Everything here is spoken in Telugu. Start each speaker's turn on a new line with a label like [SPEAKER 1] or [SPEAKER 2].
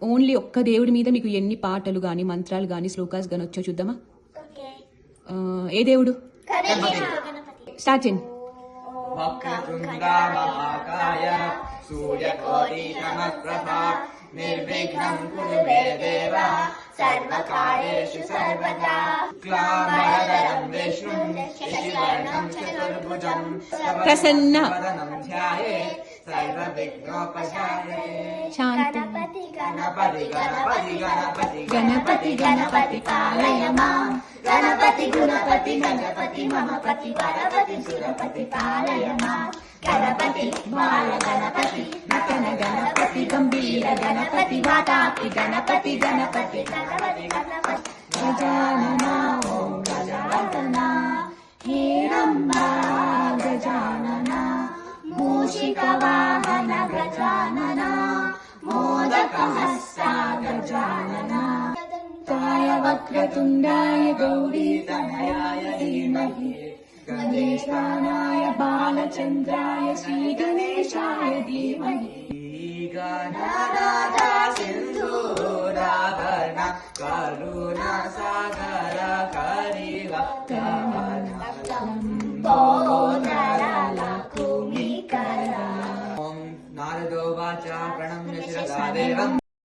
[SPEAKER 1] ఓన్లీ ఒక్క దేవుడి మీద మీకు ఎన్ని పాటలు గాని మంత్రాలు గాని శ్లోకాస్ గాని వచ్చో చూద్దామా? ఏ దేవుడు? స్టార్ట్ చేయండి.
[SPEAKER 2] వక్రతుండా మహాకాయ సూర్యకోటి నమఃప్రభా నిర్విఘ్నం కురు మే దేవ సర్వకార్యేషు సర్వదా శుక్లాంబరధరం విష్ణుం శశివర్ణం చతుర్భుజం
[SPEAKER 1] ప్రసన్న
[SPEAKER 2] ధ్యాయేత్ సర్వవిఘ్నోపశాంతయే.
[SPEAKER 1] శాంతి.
[SPEAKER 2] గణపతి గణపతి గణపతి
[SPEAKER 1] గణపతి గణపతి పాలయ మాం,
[SPEAKER 3] గణపతి గుణపతి గణపతి మమపతి పరపతి సురపతి పాలయ మాం. గణపతి బాల గణపతి నటన గణపతి గంభీర గణపతి వాతాపి గణపతి గణపతి గణపతి గణపతి గజానన ఓం గజానన హేరంబా గజానన మూషిక వాహన గజానన మోదకహస్తా గజానన తాయ వక్రతుండాయ గౌరీ తనయాయ ధీమహి గణేశానాయ బాలచంద్రాయ శ్రీ గణేశాయ ధీమహి.
[SPEAKER 2] గణనాథ సింధూరాభరణ కరుణ సాగర కరివ ఓం నారదో వాచ ప్రణమ్య శిరసా దేవం